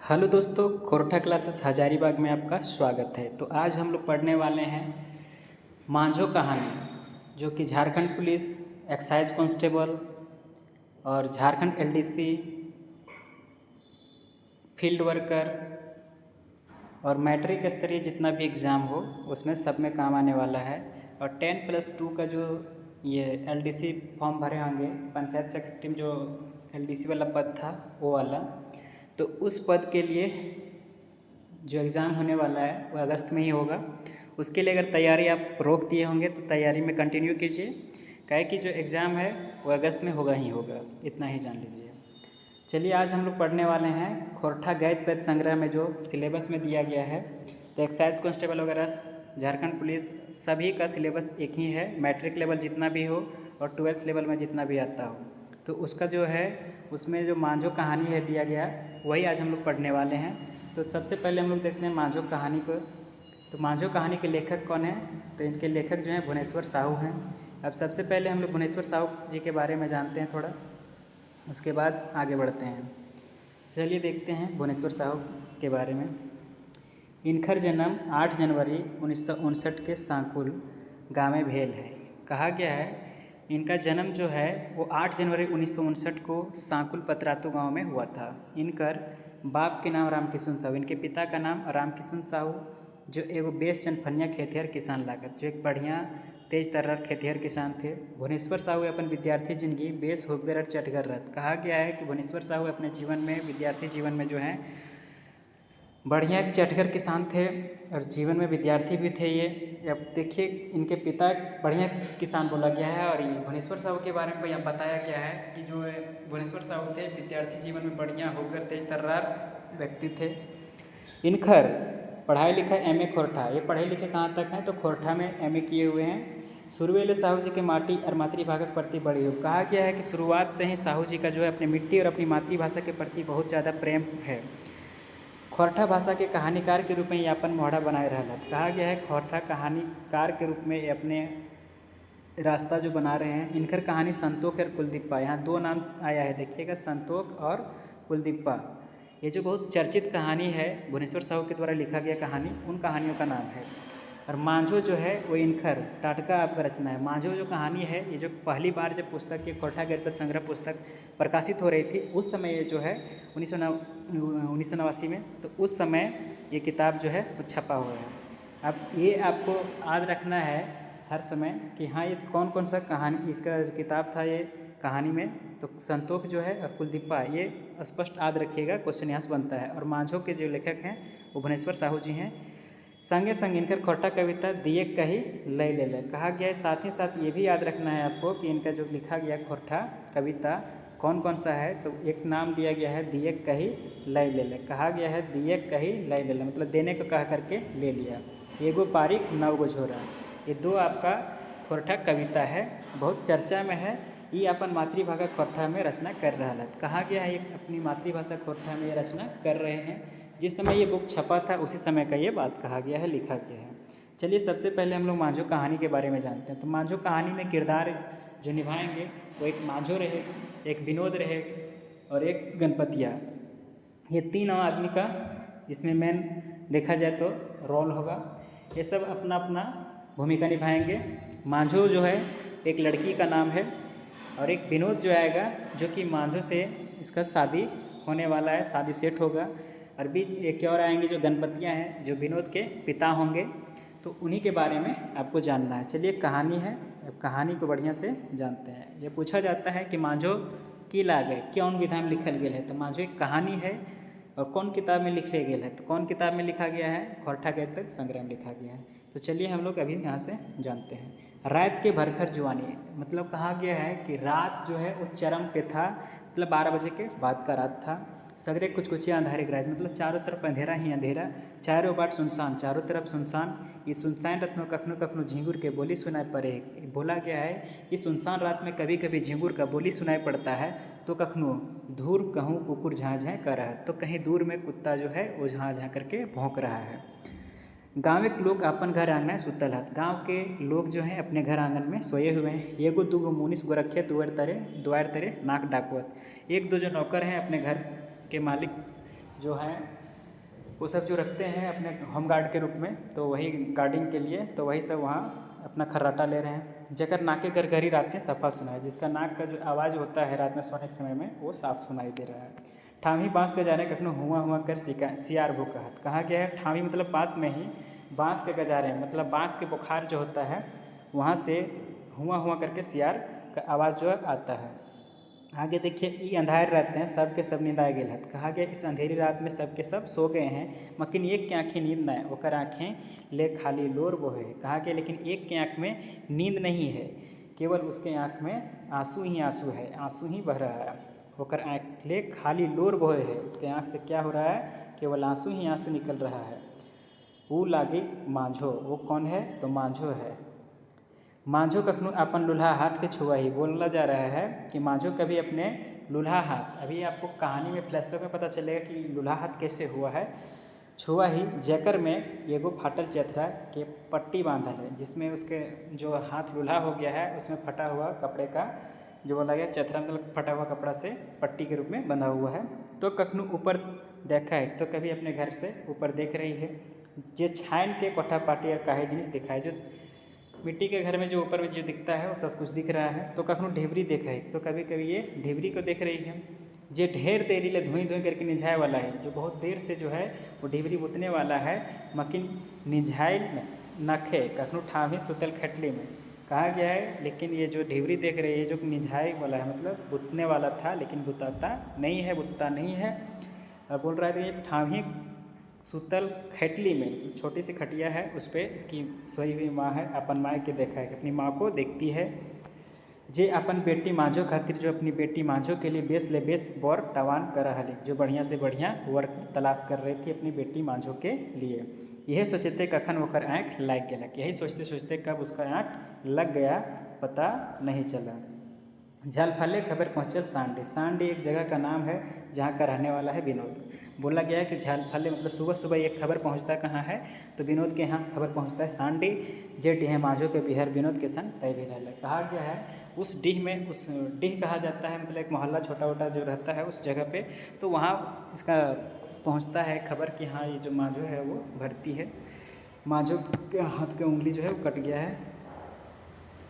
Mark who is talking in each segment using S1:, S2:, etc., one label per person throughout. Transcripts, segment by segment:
S1: Hello दोस्तों, Khortha classes Hazaribagh में आपका स्वागत है। तो आज हम लोग पढ़ने वाले हैं मांझो कहानी, जो कि झारखंड पुलिस, एक्साइज कांस्टेबल और झारखंड एलडीसी, फील्ड वर्कर और मैट्रिक स्तरीय जितना भी एग्ज़ाम हो उसमें सब में काम आने वाला है। और 10+2 का जो ये एलडीसी फॉर्म भरे होंगे, पंचायत सेक्रेटरी में जो एलडीसी वाला पद था वो वाला, तो उस पद के लिए जो एग्ज़ाम होने वाला है वो अगस्त में ही होगा। उसके लिए अगर तैयारी आप रोक दिए होंगे तो तैयारी में कंटिन्यू कीजिए, काहे कि जो एग्ज़ाम है वो अगस्त में होगा ही होगा, इतना ही जान लीजिए। चलिए, आज हम लोग पढ़ने वाले हैं खोरठा गैद पैद संग्रह में जो सिलेबस में दिया गया है। तो एक्साइज कांस्टेबल वगैरह, झारखंड पुलिस, सभी का सिलेबस एक ही है, मैट्रिक लेवल जितना भी हो और 12th लेवल में जितना भी आता हो। तो उसका जो है उसमें जो मांझो कहानी है दिया गया, वही आज हम लोग पढ़ने वाले हैं। तो सबसे पहले हम लोग देखते हैं मांझो कहानी को। तो मांझो कहानी के लेखक कौन है? तो इनके लेखक जो हैं भुवनेश्वर साहू हैं। अब सबसे पहले हम लोग भुवनेश्वर साहू जी के बारे में जानते हैं थोड़ा, उसके बाद आगे बढ़ते हैं। चलिए देखते हैं भुवनेश्वर साहू के बारे में। इनकर जन्म 8 जनवरी 1959 के सांकुल गाँव में भेल है। कहा गया है इनका जन्म जो है वो 8 जनवरी 1959 को सांकुल पतरातू गांव में हुआ था। इनकर बाप के नाम रामकिशन साहू, इनके पिता का नाम रामकिशन साहू, जो एगो बेस चनफनिया खेतिहर किसान लागत, जो एक बढ़िया तेज तर्रार खेतिहर किसान थे। भुवनेश्वर साहू अपन विद्यार्थी जिंदगी बेस होबगर चटगर रहत। कहा गया है कि भुवनेश्वर साहू अपने जीवन में, विद्यार्थी जीवन में जो है बढ़िया चटगर किसान थे और जीवन में विद्यार्थी भी थे ये। अब देखिए, इनके पिता बढ़िया किसान बोला गया है और ये भुवनेश्वर साहू के बारे में यहाँ बताया गया है कि जो भुवनेश्वर साहू थे विद्यार्थी जीवन में बढ़िया होकर तेज तर्रार व्यक्ति थे। इनकर पढ़ाई लिखाई एमए खोरठा, ये पढ़े लिखे कहाँ तक हैं? तो खोरठा में एमए किए हुए हैं। शुरुएले साहू जी के माटी और मातृभाषा के प्रति बड़ी हो। कहा गया है कि शुरुआत से ही साहू जी का जो है अपनी मिट्टी और अपनी मातृभाषा के प्रति बहुत ज़्यादा प्रेम है। खोरठा भाषा के कहानीकार के रूप में ये अपन मोहड़ा बनाए रहला। कहा गया है खोरठा कहानीकार के रूप में ये अपने रास्ता जो बना रहे हैं। इनकर कहानी संतोख और कुलदीपा, यहाँ दो नाम आया है, देखिएगा, संतोख और कुलदीपा। ये जो बहुत चर्चित कहानी है भुवनेश्वर साहू के द्वारा लिखा गया कहानी, उन कहानियों का नाम है। और मांझो जो है वो इनकर टाटका आपका रचना है। मांझो जो कहानी है, ये जो पहली बार जब पुस्तक के खोरठा गैद पैद संग्रह पुस्तक प्रकाशित हो रही थी उस समय ये जो है 1989 में, तो उस समय ये किताब जो है वो छपा हुआ है। अब ये आपको याद रखना है हर समय कि हाँ, ये कौन कौन सा कहानी, इसका जो किताब था ये कहानी में, तो संतोख जो है और कुलदीपा, ये स्पष्ट याद रखिएगा, क्वेश्चन यहाँ से बनता है। और मांझो के जो लेखक हैं वो भुवनेश्वर साहू जी हैं। संगे संग इनकर खोरठा कविता दिए कही लय ले ले। कहा गया है, साथ ही साथ ये भी याद रखना है आपको कि इनका जो लिखा गया खोरठा कविता कौन कौन सा है। तो एक नाम दिया गया है दिए कही लय ले ले। कहा गया है दिए कही लय ले ले, मतलब देने को कह करके ले लिया। एगो पारिक नवगो झोरा, ये दो आपका खोरठा कविता है, बहुत चर्चा में है। ये अपन मातृभाषा खोरठा में रचना कर रहा है। कहा गया है ये अपनी मातृभाषा खोरठा में ये रचना कर रहे हैं। जिस समय ये बुक छपा था उसी समय का ये बात कहा गया है, लिखा गया है। चलिए, सबसे पहले हम लोग मांझो कहानी के बारे में जानते हैं। तो मांझो कहानी में किरदार जो निभाएंगे वो एक मांझो रहे, एक विनोद रहे और एक गणपतिया। ये तीनों आदमी का इसमें मेन देखा जाए तो रोल होगा। ये सब अपना अपना भूमिका निभाएंगे। मांझो जो है एक लड़की का नाम है और एक विनोद जो आएगा, जो कि मांझो से इसका शादी होने वाला है, शादी सेट होगा। और बीच एक और आएंगे जो गणपतियाँ हैं, जो विनोद के पिता होंगे। तो उन्हीं के बारे में आपको जानना है। चलिए, कहानी है, अब कहानी को बढ़िया से जानते हैं। ये पूछा जाता है कि मांझो की लागे कौन विधा में लिखल गया है। तो मांझो एक कहानी है और कौन किताब में लिखे गया है? तो कौन किताब में लिखा गया है? खोरठा गैद पैद संग्रह में लिखा गया है। तो चलिए हम लोग अभी यहाँ से जानते हैं। रात के भरखर जुआनी, मतलब कहा गया है कि रात जो है वो चरम पे था, मतलब 12 बजे के बाद का रात था। सगरे कुछ कुछ अंधारे गिराए, मतलब चारों तरफ अंधेरा ही अंधेरा, चारों बाट सुनसान, चारों तरफ सुनसान। ये सुनसान रात में कखनो कखनो झिंगुर के बोली सुनाई पड़े। बोला गया है कि सुनसान रात में कभी कभी झिंगुर का बोली सुनाई पड़ता है, तो कखनो दूर कहूँ कुकुर झाँ झाँ कर रहा है, तो कहीं दूर में कुत्ता जो है वो झाँ झाँ करके भौंक रहा है। गाँव के लोग अपन घर आंगन सुतल हत। गाँव के लोग जो हैं अपने घर आंगन में सोए हुए हैं। एगो दूगो मुनिस गोरखे द्वार तरे नाक डाकुअत। एक दो जो नौकर हैं अपने घर के मालिक जो हैं वो सब जो रखते हैं अपने होम गार्ड के रूप में, तो वही गार्डिंग के लिए, तो वही सब वहाँ अपना खर्राटा ले रहे हैं। जेकर नाके घर घर ही रात में सफ़ा सुनाए, जिसका नाक का जो आवाज़ होता है रात में सोने के समय में वो साफ सुनाई दे रहा है। ठामी बाँस गजारे कखनो हुआ हुआ कर सियार भू कहत। कहा गया है ठामी मतलब पास में ही, बाँस के गजारे मतलब बाँस के बुखार जो होता है वहाँ से हुआ करके सियार का आवाज़ जो आता है। आगे देखिए, ई अंधार रहते हैं सब के सब नींद आ गए हत। कहा गया इस अंधेरी रात में सब के सब सो गए हैं, मकिन एक के आँखें नींद न है, ओकर आँखें ले खाली लोर बोहे। कहा गया लेकिन एक के आँख में नींद नहीं है, केवल उसके आँख में आंसू ही आंसू है, आंसू ही बह रहा है। ओकर आँख ले खाली लोर बोहे है, उसके आँख से क्या हो रहा है, केवल आंसू ही आंसू निकल रहा है। वो लागे मांझो, वो कौन है, तो मांझो है। मांझो कखनू अपन लूल्हा हाथ के छुआ ही। बोला जा रहा है कि मांझो कभी अपने लूल्हा हाथ, अभी आपको कहानी में फ्लैशबैक में पता चलेगा कि लूल्हा हाथ कैसे हुआ है, छुआ ही जेकर में एगो फाटल चेथरा के पट्टी बांधल है, जिसमें उसके जो हाथ लूल्हा हो गया है उसमें फटा हुआ कपड़े का जो बोला गया चेथरा मतलब फटा हुआ कपड़ा से पट्टी के रूप में बंधा हुआ है। तो कखनू ऊपर देखा है, तो कभी अपने घर से ऊपर देख रही है। जे छाइन के कोठा पाटी और काहे जिनिस दिखाए, जो मिट्टी के घर में जो ऊपर में जो दिखता है वो सब कुछ दिख रहा है। तो कखनू ढेबरी देखा है, तो कभी कभी ये ढेबरी को देख रही है। जे ढेर देरी ले धुई धुई करके निझाए वाला है, जो बहुत देर से जो है वो ढेबरी बुतने वाला है, मकिन निझाए नखे कखनू ठामी सुतल खटली में। कहा गया है लेकिन ये जो ढेबरी देख रही है जो निझाए वाला है मतलब बुतने वाला था लेकिन बुताता नहीं है, बुतता नहीं है। और बोल रहा है कि ये ठामी सुतल खटली में, छोटी सी खटिया है उस पर इसकी सोई हुई माँ है, अपन माँ के देखा है, अपनी माँ को देखती है। जे अपन बेटी मांझो खातिर, जो अपनी बेटी मांझो के लिए बेस ले बेस बर टवान कर रही, जो बढ़िया से बढ़िया वर्क तलाश कर रही थी अपनी बेटी मांझो के लिए। यही सोचते कखन ओकर आँख लग गया, यही सोचते सोचते कब उसका आँख लग गया पता नहीं चला। झालफाले खबर पहुँचल सांडी। सांडी एक जगह का नाम है जहाँ का रहने वाला है विनोद। बोला गया है कि झालफाले मतलब सुबह सुबह एक खबर पहुँचता कहाँ है, तो विनोद के यहाँ खबर पहुँचता है सांडी। जे डीह मांझो के बिहार विनोद के संग तय भी रहला। कहा गया है उस डीह में, उस डीह कहा जाता है मतलब एक मोहल्ला छोटा मोटा जो रहता है उस जगह पे, तो वहाँ इसका पहुँचता है खबर कि हाँ ये जो मांझो है वो भर्ती है, मांझो के हाथ की उंगली जो है वो कट गया है।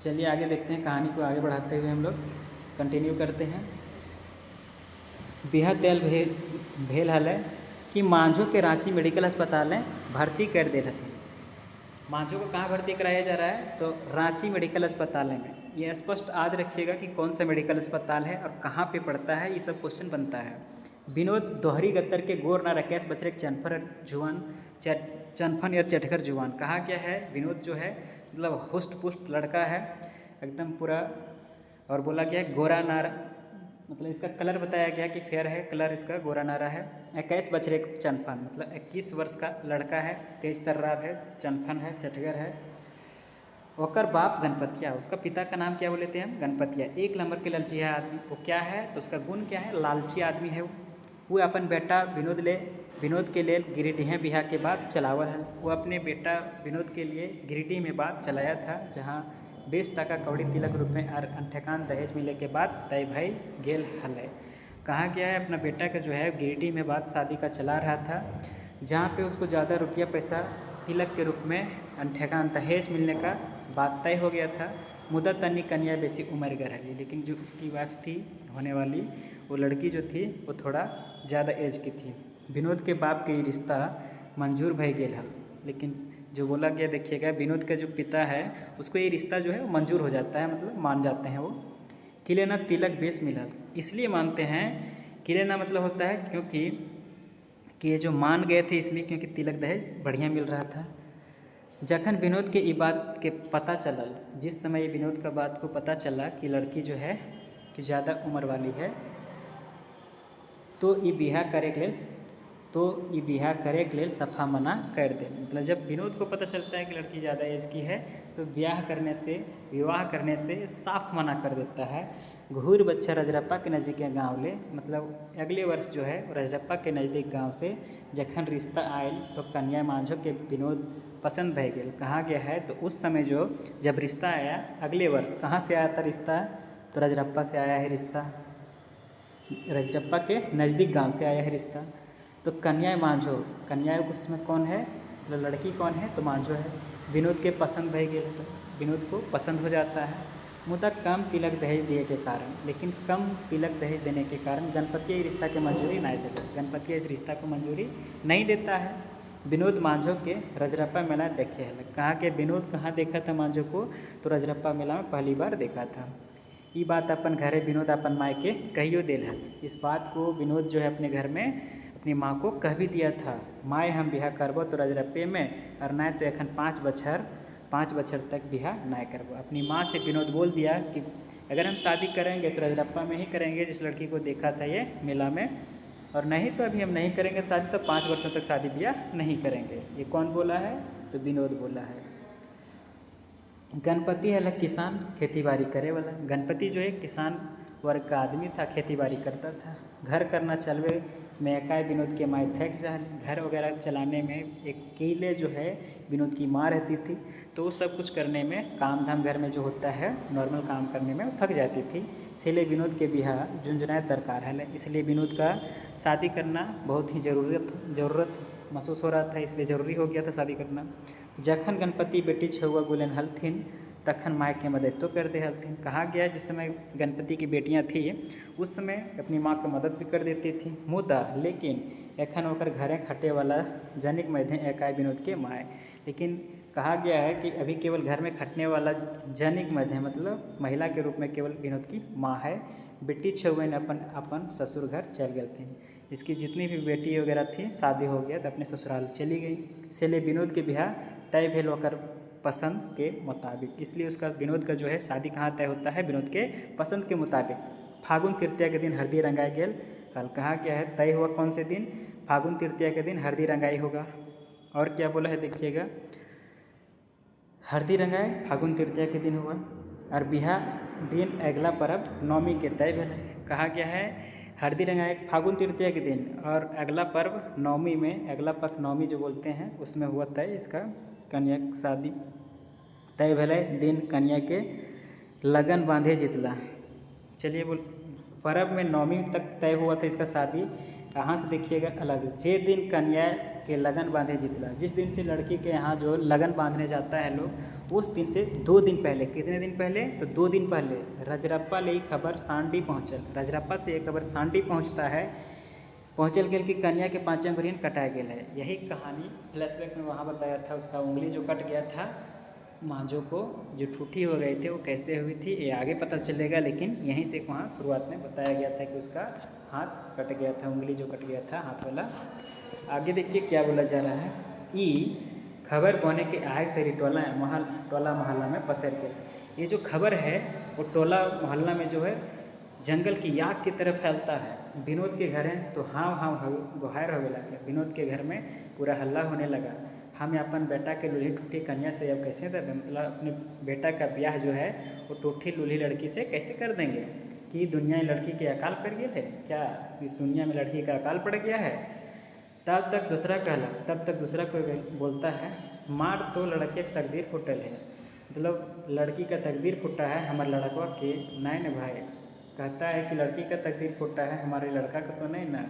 S1: चलिए आगे देखते हैं, कहानी को आगे बढ़ाते हुए हम लोग कंटिन्यू करते हैं। बिहा तेल भेल हल कि मांझो के रांची मेडिकल अस्पताल में भर्ती कर दे रहे थे। मांझो को कहाँ भर्ती कराया जा रहा है, तो रांची मेडिकल अस्पताल में। ये स्पष्ट याद रखिएगा कि कौन सा मेडिकल अस्पताल है और कहाँ पे पड़ता है, ये सब क्वेश्चन बनता है। विनोद दोहरी गत्तर के गोर ना रकेश बछरे चनफर जुआन चनफन या चटकर जुआन। कहा गया है विनोद जो है मतलब हुष्ट पुष्ट लड़का है एकदम पूरा, और बोला गया है गोरा नारा, मतलब इसका कलर बताया गया कि फेयर है, कलर इसका गोरा नारा है। 21 बछरे चनफन मतलब 21 वर्ष का लड़का है, तेज तर्रार है, चनफन है, चटगर है। ओकर बाप गणपतिया, उसका पिता का नाम क्या बोले थे हम, गणपतिया। एक नंबर के लालची है आदमी। वो क्या है, तो उसका गुण क्या है, लालची आदमी है वो अपन बेटा विनोद के लिए गिरिडीह बिहार के बाद चलावल है। वो अपने बेटा विनोद के लिए गिरिडीह में बात चलाया था, जहाँ 20 टका कौड़ी तिलक रूप में और अंठकान दहेज मिले के बाद तय भाई गेल हल है। कहा गया है अपना बेटा का जो है गिरिडीह में बात शादी का चला रहा था, जहाँ पे उसको ज़्यादा रुपया पैसा तिलक के रूप में अंठकान दहेज मिलने का बात तय हो गया था। मुद्दा तनी कन्या बेसी उम्र का रही, लेकिन जो उसकी वाइफ थी होने वाली, वो लड़की जो थी वो थोड़ा ज़्यादा एज की थी। विनोद के बाप के ये रिश्ता मंजूर भई गेल हल, लेकिन जो बोला गया देखिएगा विनोद का जो पिता है उसको ये रिश्ता जो है वो मंजूर हो जाता है, मतलब मान जाते हैं वो। किलेना तिलक बेस मिलल, इसलिए मानते हैं, किलेना मतलब होता है क्योंकि कि ये जो मान गए थे इसलिए क्योंकि तिलक दहेज बढ़िया मिल रहा था। जखन विनोद के ई बात के पता चलल, जिस समय विनोद का बात को पता चला कि लड़की जो है कि ज़्यादा उम्र वाली है, तो ई बिहा करे के लेल सफ़ा मना कर दे। मतलब जब विनोद को पता चलता है कि लड़की ज़्यादा एज की है तो विवाह करने से साफ मना कर देता है। घूर बच्चा रजरप्पा के नज़दीक गाँव ले, मतलब अगले वर्ष जो है रजरप्पा के नज़दीक गाँव से जखन रिश्ता आयल तो कन्या मांझो के विनोद पसंद भय गेल। कहा गया है तो उस समय जब रिश्ता आया अगले वर्ष, कहाँ से आया था रिश्ता, तो रजरप्पा से आया है रिश्ता, रजरप्पा के नज़दीक गांव से आया है रिश्ता। तो कन्या मांझो, कन्या उसमें कौन है, मतलब लड़की कौन है, तो मांझो है। विनोद के पसंद भय गेल, तो विनोद को पसंद हो जाता है। मुदा कम तिलक दहेज दिए के कारण, लेकिन कम तिलक दहेज देने के कारण गणपति इस रिश्ता के मंजूरी नहीं देते, गणपति इस रिश्ता को मंजूरी नहीं देता है। विनोद मांझो के रजरप्पा मेला देखे है। कहाँ के विनोद कहाँ देखा था मांझो को, तो रजरप्पा मेला में पहली बार देखा था। ये बात अपन घरे विनोद अपन माय के कहियो दिल है। इस बात को विनोद जो है अपने घर में अपनी माँ को कह भी दिया था, माए हम बिहा करबो तो रजरप्पे में, और नहीं तो एखन 5 बछर तक बिहा नहीं करबो। अपनी माँ से विनोद बोल दिया कि अगर हम शादी करेंगे तो रजरप्पा में ही करेंगे जिस लड़की को देखा था ये मेला में, और नहीं तो अभी हम नहीं करेंगे शादी, तो 5 वर्षों तक शादी ब्याह नहीं करेंगे। ये कौन बोला है, तो विनोद बोला है। गणपति है किसान खेती बाड़ी करे वाला। गणपति जो है किसान वर्ग का आदमी था, खेती बाड़ी करता था। घर करना चलवे में एकाएक विनोद के माए थक जा, घर वगैरह चलाने में एक अकेले जो है विनोद की माँ रहती थी, तो वो सब कुछ करने में, काम धाम घर में जो होता है नॉर्मल काम करने में वो थक जाती थी। इसलिए विनोद के बिहा झुंझुनात दरकार है, इसलिए विनोद का शादी करना बहुत ही ज़रूरत महसूस हो रहा था, इसलिए ज़रूरी हो गया था शादी करना। जखन गणपति बेटी छुआ गुलन हलथिन तखन माँ के मदद तो कर दे हलथिन। कहा गया जिस समय गणपति की बेटियां थी उस समय अपनी माँ की मदद भी कर देती थी। मुदा लेकिन एखन होकर घरे खटे वाला जनिक मध्य एकाई विनोद के माए। लेकिन कहा गया है कि अभी केवल घर में खटने वाला जनिक मध्य मतलब महिला के रूप में केवल विनोद की माँ है। बेटी छुएन अपन ससुर घर चल गए थे। इसकी जितनी भी बेटी वगैरह थी शादी हो गया तो अपने ससुराल चली गई। इसलिए विनोद के बिहा तय भेल होकर पसंद के मुताबिक, इसलिए उसका विनोद का जो है शादी कहाँ तय होता है, विनोद के पसंद के मुताबिक। फागुन तृतीया के दिन हल्दी रंगाई गेल। कल कहा क्या है, तय हुआ कौन से दिन, फागुन तृतीया के दिन हल्दी रंगाई होगा। और क्या बोला है देखिएगा, हल्दी रंगाई फागुन तृतीया के दिन हुआ, और बिहा दिन अगला पर्व नवमी के तय भेल। कहा गया है हल्दी रंगाई फागुन तृतीया के दिन, और अगला पर्व नवमी में, अगला पक्ष नवमी जो बोलते हैं उसमें हुआ तय इसका कन्या शादी तय भले दिन कन्या के लगन बांधे जितला। चलिए बोल, पर्व में नवमी तक तय हुआ था इसका शादी। कहाँ से देखिएगा अलग, जे दिन कन्या के लगन बांधे जितला, जिस दिन से लड़की के यहाँ जो लगन बांधने जाता है लोग, उस दिन से 2 दिन पहले, कितने दिन पहले, तो 2 दिन पहले रजरप्पा ले खबर सांडी पहुँचल। रजरप्पा से ये खबर सांडी पहुँचता है, पहुँचल गेल कि कन्या के 5 अंगुरियन कटाया गेल है। यही कहानी फ्लैशबैक में वहाँ बताया था, उसका उंगली जो कट गया था, मांझो को जो ठूठी हो गई थी वो कैसे हुई थी ये आगे पता चलेगा, लेकिन यहीं से वहाँ शुरुआत में बताया गया था कि उसका हाथ कट गया था, उंगली जो कट गया था हाथ वाला। आगे देखिए क्या बोला जा रहा है, ई खबर बने के आए तेरी टोला मोहल्ला में पसर के। ये जो खबर है वो टोला मोहल्ला में जो है जंगल की आग की तरह फैलता है। विनोद के घर हैं तो हाँ गुहार होने लगा, विनोद के घर में पूरा हल्ला होने लगा। हम अपन बेटा के लूल्ही टूठी कन्या से अब कैसे दें, मतलब अपने बेटा का ब्याह जो है वो टूठी लूल्ही लड़की से कैसे कर देंगे, कि दुनिया लड़की के अकाल पड़ गया है क्या, इस दुनिया में लड़की का अकाल पड़ गया है। तब तक दूसरा कोई बोलता है, मार तो लड़के की तकदीर फुटल है, मतलब लड़की का तकदीर फुटा है हमारे लड़का के नैन भाई। कहता है कि लड़की का तकदीर फुटा है हमारे लड़का का तो नहीं ना।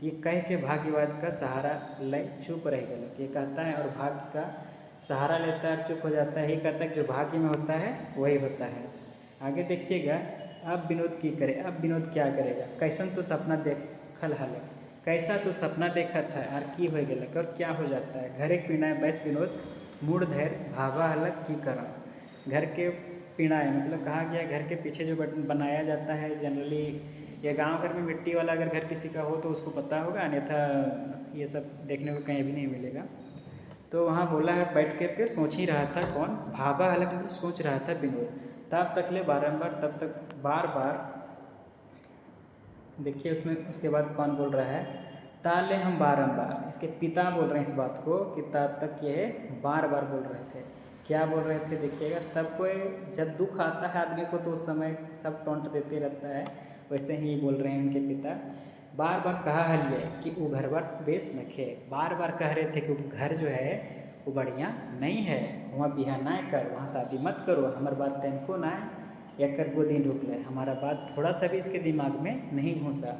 S1: ये कह के भाग्यवाद का सहारा ले चुप रह गया, ये कहता है और भाग्य का सहारा लेता है और चुप हो जाता है। यही कहता है कि जो भाग्य में होता है वही होता है। आगे देखिएगा, अब विनोद की करे, अब विनोद क्या करेगा, कैसन तो सपना देखल हल, कैसा तो सपना देखा था और की हो गया और क्या हो जाता है। घरे पीना बैस विनोद मूड धैर भावा अलग की करा। घर के पीढ़ाएँ मतलब कहा गया घर के पीछे जो बनाया जाता है जनरली, ये गांव घर में मिट्टी वाला अगर घर किसी का हो तो उसको पता होगा, अन्यथा ये सब देखने को कहीं भी नहीं मिलेगा। तो वहाँ बोला है बैठ के सोच ही रहा था, कौन, भाभा अलग मतलब सोच रहा था विनोद। तब तक ले बार बार देखिए उसमें, उसके बाद कौन बोल रहा है, ताले हम बारंबार, इसके पिता बोल रहे हैं इस बात को कि तब तक ये बार बार बोल रहे थे। क्या बोल रहे थे देखिएगा, सबको जब दुख आता है आदमी को तो उस समय सब टोंट देते रहता है, वैसे ही बोल रहे हैं उनके पिता। बार बार कहा हलिए कि वो घर बार बेस नखे, बार बार कह रहे थे कि वो घर जो है वो बढ़िया नहीं है, वहाँ बिहा ना कर, वहाँ शादी मत करो, हमार बात तनको ना या कर गोदी ढूक ले, हमारा बात थोड़ा सा भी इसके दिमाग में नहीं घुसा।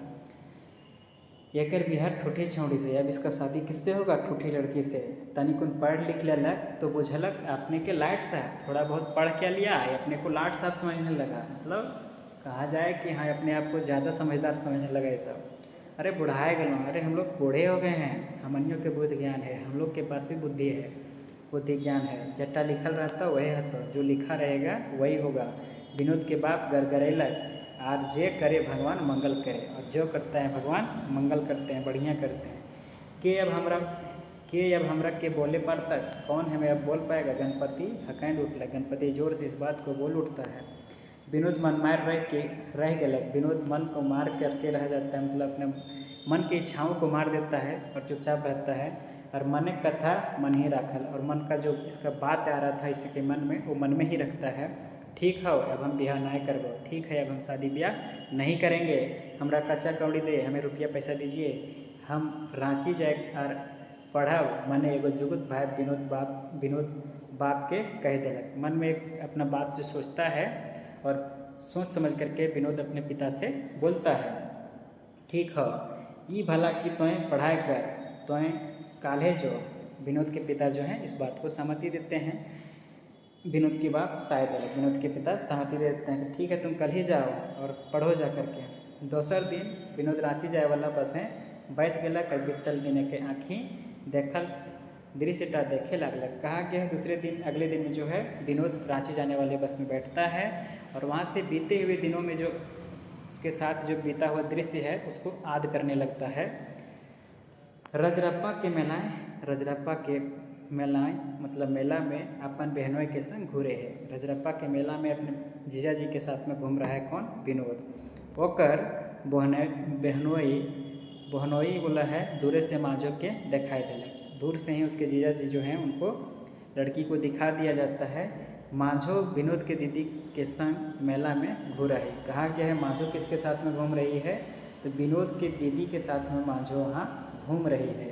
S1: एकर बिहार ठूठी छौड़ी से। अब इसका शादी किससे होगा? ठूठी लड़की से। तनी कुन पढ़ लिख लेलक तो बुझलक अपने के लाट साहब, थोड़ा बहुत पढ़ के लिया है अपने को लाट साहब समझने लगा। मतलब कहा जाए कि हाँ अपने आप को ज़्यादा समझदार समझने लगा ये सब। अरे बुढ़ाए गए, अरे हम लोग बूढ़े हो गए हैं, हमनियों के बुद्धि ज्ञान है, हम लोग के पास भी बुद्धि है, बुद्धि ज्ञान है। जट्टा लिखल रहता वही है, तो जो लिखा रहेगा वही होगा। विनोद के बाप गरगरेलक, और जे करे भगवान मंगल करे, और जो करता है भगवान मंगल करते हैं, बढ़िया करते हैं। के अब हमरा के बोले पर तक कौन हमें अब बोल पाएगा? गणपति हकैंद उठल, गणपति जोर से इस बात को बोल उठता है। विनोद मन मार रह गलक, विनोद मन को मार करके रह जाता है, मतलब अपने मन की इच्छाओं को मार देता है और चुपचाप रहता है। और मन कथा मन ही राखल, और मन का जो इसका बात आ रहा था इसके मन में, वो मन में ही रखता है। ठीक है अब हम ब्याह नहीं करबो, ठीक है अब हम शादी ब्याह नहीं करेंगे, हमरा कच्चा कौड़ी दे, हमें रुपया पैसा दीजिए, हम रांची जाए और पढ़ब। मने एगो जुगुत भाई विनोद बाप के कह दिलक। मन में एक अपना बात जो सोचता है और सोच समझ करके विनोद अपने पिता से बोलता है, ठीक है ये भला कि तोहें पढ़ाई कर, तोहें काल्हे जो। विनोद के पिता जो हैं इस बात को सहमति देते हैं। विनोद के बाप शायद अलग, विनोद के पिता सहमति दे देते हैं कि ठीक है तुम कल ही जाओ और पढ़ो जा करके। दोसर दिन विनोद रांची जाए वाला बसें बैस गया, कल बीतल दिन के आँखी देखल दृश्यटा देखे लगलक। कहा गया है दूसरे दिन अगले दिन में जो है विनोद रांची जाने वाले बस में बैठता है, और वहाँ से बीते हुए दिनों में जो उसके साथ जो बीता हुआ दृश्य है उसको याद करने लगता है। रजरप्पा के मेलाएँ मतलब मेला में अपन बहनों के संग घूरे है। रजरप्पा के मेला में अपने जीजा जी के साथ में घूम रहा है कौन? विनोद। ओकर बहनोई बोला है दूरे से मांझो के दिखाई दिलक। दूर से ही उसके जीजा जी जो हैं उनको लड़की को दिखा दिया जाता है। मांझो विनोद के दीदी के संग मेला में घूरा है। कहा गया है मांझो किसके साथ में घूम रही है? तो विनोद के दीदी के साथ में मांझो वहाँ घूम रही है।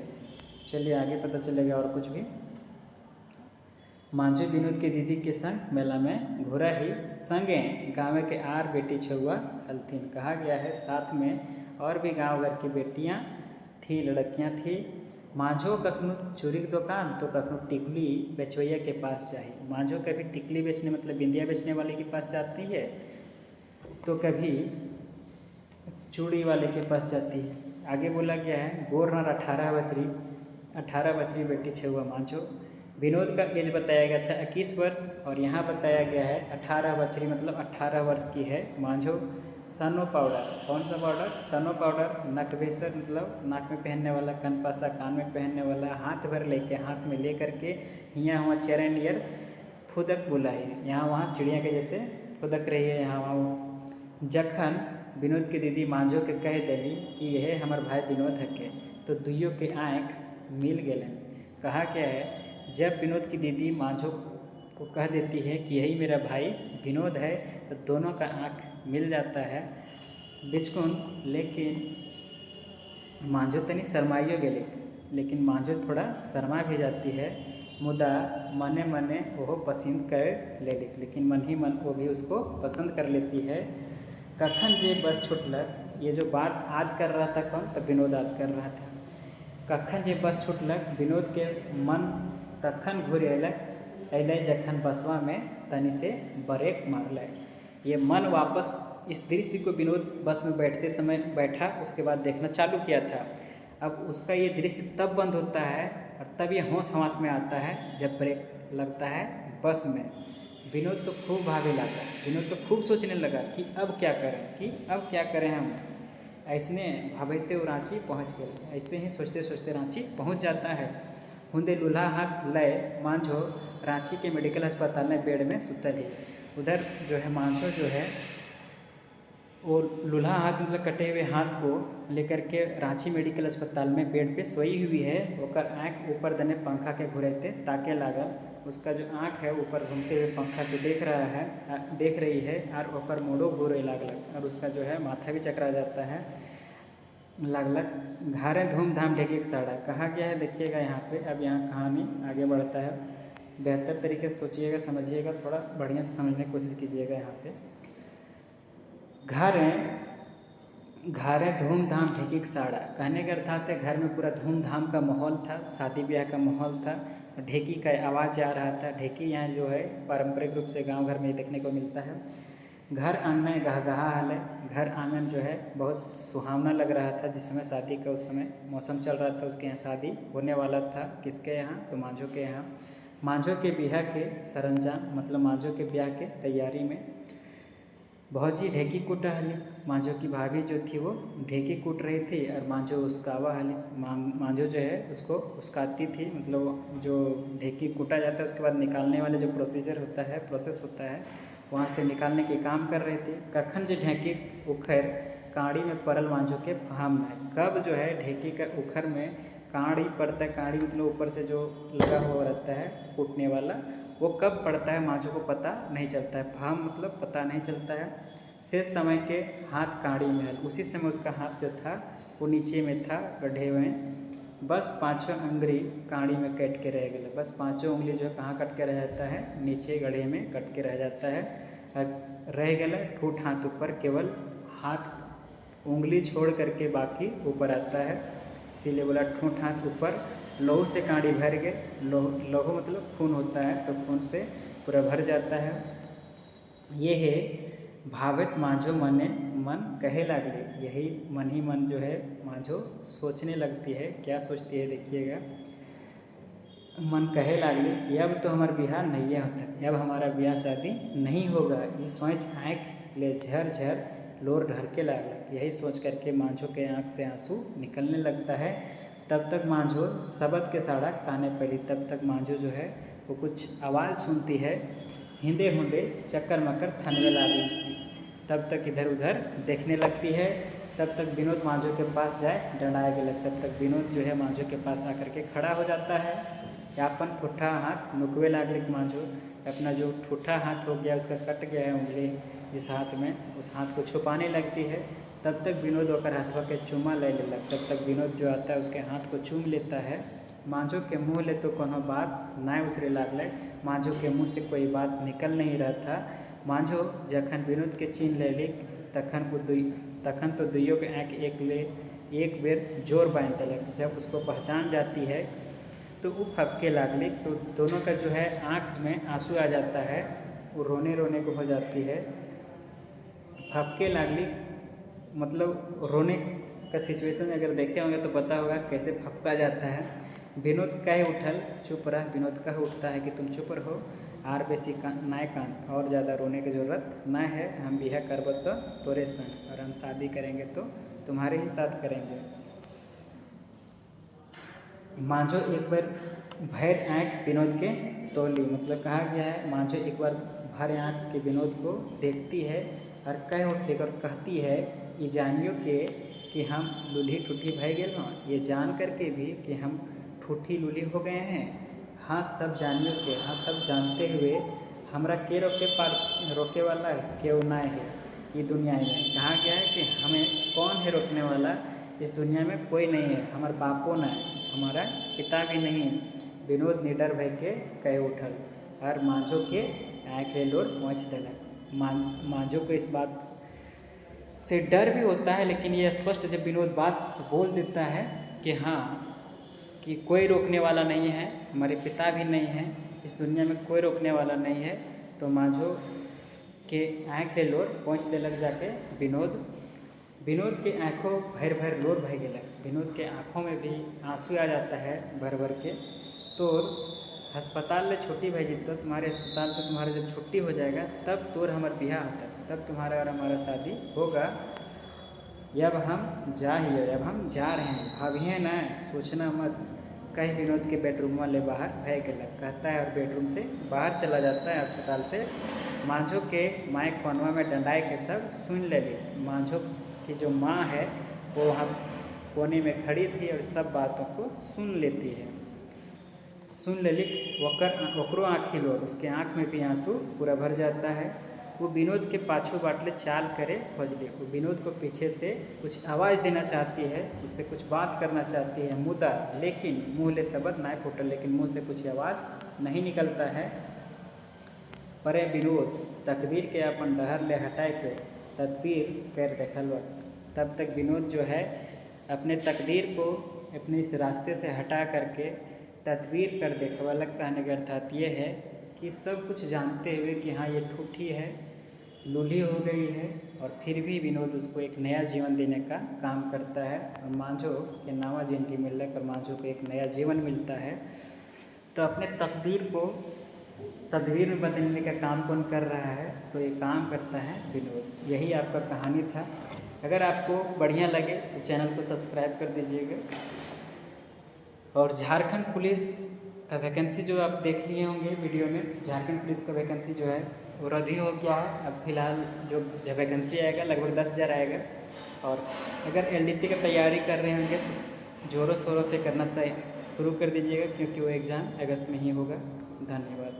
S1: चलिए आगे पता चलेगा और कुछ भी। मांझो विनोद के दीदी के संग मेला में घूरा ही, संगे गाँव के आर बेटी छुआ हलथिन। कहा गया है साथ में और भी गांव घर की बेटियां थी, लड़कियां थी। मांझो कखनो चूड़ी की दुकान तो कखनो टिकली बेचवैया के पास जाही। मांझो कभी टिकली बेचने मतलब बिंदिया बेचने वाले के पास जाती है, तो कभी चूड़ी वाले के पास जाती है। आगे बोला गया है गोर नर 18 बछरी बेटी छुआ मांझो। विनोद का एज बताया गया था 21 वर्ष, और यहाँ बताया गया है 18 बछरी मतलब 18 वर्ष की है मांझो। सनो पाउडर, कौन सा पाउडर? सनो पाउडर। नकबेसर मतलब नाक में पहनने वाला, कनपासा कान में पहनने वाला, हाथ भर लेके हाथ में ले करके यहाँ वहाँ चरण ईयर फुदक बुलाई, यहाँ वहाँ चिड़िया के जैसे फुदक रही है यहाँ वहाँ। जखन विनोद के दीदी मांझो के कह दिली कि यह हमार भाई विनोद है के, तो दुइयों के आँख मिल गए। कहा क्या है जब विनोद की दीदी मांझो को कह देती है कि यही मेरा भाई विनोद है, तो दोनों का आँख मिल जाता है बिचकुन। लेकिन मांझो तनी शर्माइयो गेली, लेकिन मांझो थोड़ा शर्मा भी जाती है। मुदा मने मने वो पसंद कर ले, लेकिन मन ही मन वो भी उसको पसंद कर लेती है। कखन जे बस छुटलक, ये जो बात आज कर रहा था कौन? तो विनोद आज कर रहा था। कखन जे बस छुटलक, विनोद के मन तखन घूर अल जखन बसवा में तनी से ब्रेक मारल। ये मन वापस इस दृश्य को विनोद बस में बैठते समय बैठा, उसके बाद देखना चालू किया था। अब उसका ये दृश्य तब बंद होता है और तब ये होश हवास में आता है जब ब्रेक लगता है बस में। विनोद तो खूब भागे लगा, विनोद तो खूब सोचने लगा कि अब क्या करें हम। ऐसने भाभते वो रांची पहुँच गए। ऐसे ही सोचते सोचते रांची पहुँच जाता है। हुंदे लूल्हा हाथ लय मांझो रांची के मेडिकल अस्पताल में बेड में सुतल है। उधर जो है मांझो जो है वो लूल्हा हाथ मतलब कटे हुए हाथ को लेकर के रांची मेडिकल अस्पताल में बेड पे सोई हुई है। ओकर आँख ऊपर दने पंखा के घुरेते ताके लागल। उसका जो आँख है ऊपर घूमते हुए पंखा को देख रही है और ओकर मोड़ो घूरे लागलक, और उसका जो है माथा भी चकरा जाता है लागलक। घारे धूमधाम ढेकी साड़ा। कहा गया है देखिएगा यहाँ पे। अब यहाँ कहानी आगे बढ़ता है, बेहतर तरीके से सोचिएगा, समझिएगा, थोड़ा बढ़िया से समझने की कोशिश कीजिएगा। यहाँ से घारे घरे धूमधाम ढेकी साड़ा, कहने का अर्थात है घर में पूरा धूमधाम का माहौल था, शादी ब्याह का माहौल था। ढेकी का आवाज़ आ रहा था। ढेकी यहाँ जो है पारंपरिक रूप से गांव घर में देखने को मिलता है। घर आंगन गहगहा हाल है। घर आंगन जो है बहुत सुहावना लग रहा था। जिस समय शादी का उस समय मौसम चल रहा था, उसके यहाँ शादी होने वाला था। किसके यहाँ? तो मांझो के यहाँ। मांझो के ब्याह के सरंजाम मतलब मांझो के ब्याह के तैयारी में भौजी ढेकी कूटा हली। मांझो की भाभी जो थी वो ढेकी कूट रही थी और मांझो उसकावा हली। मांझो जो है उसको उसकाती थी, मतलब जो ढेकी कूटा जाता है उसके बाद निकालने वाले जो प्रोसेस होता है वहाँ से निकालने के काम कर रहे थे। कखन जो ढेकी उखर काड़ी में परल मांझो के फाम है। कब जो है ढेकी का उखर में काड़ी पड़ता है। काड़ी मतलब ऊपर से जो लगा हुआ रहता है कूटने वाला, वो कब पड़ता है मांझो को पता नहीं चलता है। फाम मतलब पता नहीं चलता है। शेष समय के हाथ काड़ी में है। उसी समय उसका हाथ जो था वो नीचे में था, गड्ढे में। बस पाँचों अंगुली काड़ी में कट के रह गए। बस पाँचों उंगली जो है कहाँ कट के रह जाता है? नीचे गड्ढे में कट के रह जाता है। रह गए ठूठ हाथ ऊपर, केवल हाथ उंगली छोड़ करके बाकी ऊपर आता है। इसीलिए बोला ठूठ हाथ ऊपर। लहू से काड़ी भर गए। लहू मतलब खून होता है, तो खून से पूरा भर जाता है। ये है भावित मांझो मने मन कहे लागले। यही मन ही मन जो है मांझो सोचने लगती है। क्या सोचती है देखिएगा। मन कहे लागली अब तो हमारा ब्याह नहीं होता, अब हमारा ब्याह शादी नहीं होगा। ये सोच आँख ले झर झर लोर ढर के लागल। यही सोच करके मांझो के आँख से आंसू निकलने लगता है। तब तक मांझो सबद के साड़ा काने पड़ी। तब तक मांझो जो है वो कुछ आवाज़ सुनती है। हिंदे हुंदे चक्कर मक्कर थनवे लागी। तब तक इधर उधर देखने लगती है। तब तक विनोद मांझो के पास जाए डंडाए गए। तब तक विनोद जो है मांझो के पास आकर के खड़ा हो जाता है। यापन ठूठा हाथ नुकवे लागले मांझो। अपना जो ठूठा हाथ हो गया उसका कट गया है उंगली जिस हाथ में, उस हाथ को छुपाने लगती है। तब तक विनोद होकर हाथवा के चूमा ले लेलक। तब तक विनोद जो आता है उसके हाथ को चूम लेता है। मांझो के मुँह ले तो कोनो बात ना उसरे लागले। मांझो के मुँह से कोई बात निकल नहीं रहा था। मांझो जखन विनोद के चीन लेलिक तखन तो दुइयों के आँख एक बेर जोर बांध देलक। जब उसको पहचान जाती है तो वो फपके लागली। तो दोनों का जो है आँख में आंसू आ जाता है, वो रोने रोने को हो जाती है। फपके लागली मतलब रोने का सिचुएशन अगर देखे होंगे तो पता होगा कैसे फपका जाता है। विनोद कह उठल चुप रह। विनोद कह उठता है कि तुम चुप रहो, आर बेसी नाय कान, और ज़्यादा रोने की ज़रूरत ना है। हम बिहा करब तो तोरे संग, और हम शादी करेंगे तो तुम्हारे ही साथ करेंगे। मांझो एक बार भर आँख विनोद के तोली, मतलब कहा गया है मांझो एक बार भर आँख के विनोद को देखती है और कह उठकर कहती है ये जानियो के कि हम लूल्ही ठूठी भय गए न। ये जान करके भी कि हम ठूठी लूल्ही हो गए हैं। हाँ सब जानियो के, हाँ सब जानते हुए हमरा के रोके वाला क्यों ना है ये दुनिया में। कहा गया है कि हमें कौन है रोकने वाला, इस दुनिया में कोई नहीं है। हमारा बापो ना है, हमारा पिता भी नहीं। विनोद निडर भय के कह उठल और मांझो के आँख लोर पहुँच दिलक। मांझो को इस बात से डर भी होता है, लेकिन ये स्पष्ट जब विनोद बात बोल देता है कि हाँ कि कोई रोकने वाला नहीं है, हमारे पिता भी नहीं हैं, इस दुनिया में कोई रोकने वाला नहीं है, तो मांझो के आँख लोर पहुँच दिलक जाके विनोद के आँखों भर भर लोर भय गेलक। विनोद के आँखों में भी आंसू आ जाता है भर भर के। तो अस्पताल में छुट्टी भेजी, तो तुम्हारे अस्पताल से तुम्हारा जब छुट्टी हो जाएगा तब तोर हमार ब्याह होता, तब तुम्हारा और हमारा शादी होगा। अब हम जा ही है, अब हम जा रहे हैं, अभी ना सोचना मत। कह विनोद के बेडरूम वाले बाहर भय गेलक कहता है और बेडरूम से बाहर चला जाता है अस्पताल से। मांझो के माँ कोनवा में डंडाए के सब सुन ले ली। मांझो की जो माँ है वो वहाँ कोने में खड़ी थी और सब बातों को सुन लेती है। सुन लेली ओकरो आँखी लोर, उसके आँख में भी आंसू पूरा भर जाता है। वो विनोद के पाछू बाटले चाल करे खोजली। वो विनोद को पीछे से कुछ आवाज़ देना चाहती है, उससे कुछ बात करना चाहती है मुदा, लेकिन मुँह ले शब्द ना फूटल, लेकिन मुँह से कुछ आवाज़ नहीं निकलता है। परे विनोद तकदीर के अपन डहर ले हटाए के तदबीर कर देखल तब तक विनोद जो है अपने तकदीर को अपने इस रास्ते से हटा करके तदबीर कर देखवाला। कहने का अर्थात ये है कि सब कुछ जानते हुए कि हाँ ये ठूठी है, लूली हो गई है, और फिर भी विनोद उसको एक नया जीवन देने का काम करता है और मांझो के नावा जिनकी मिलक और मांझो को एक नया जीवन मिलता है। तो अपने तकदीर को तदबीर में बदलने का काम कौन कर रहा है? तो ये काम करता है विनोद। यही आपका कहानी था। अगर आपको बढ़िया लगे तो चैनल को सब्सक्राइब कर दीजिएगा। और झारखंड पुलिस का वैकेंसी जो आप देख लिए होंगे वीडियो में, झारखंड पुलिस का वैकेंसी जो है वो रद्द ही हो गया है। अब फिलहाल जो वैकेंसी आएगा लगभग 10,000 आएगा। और अगर LDC का तैयारी कर रहे होंगे तो ज़ोरों शोरों से करना शुरू कर दीजिएगा, क्योंकि वो एग्ज़ाम अगस्त में ही होगा। धन्यवाद।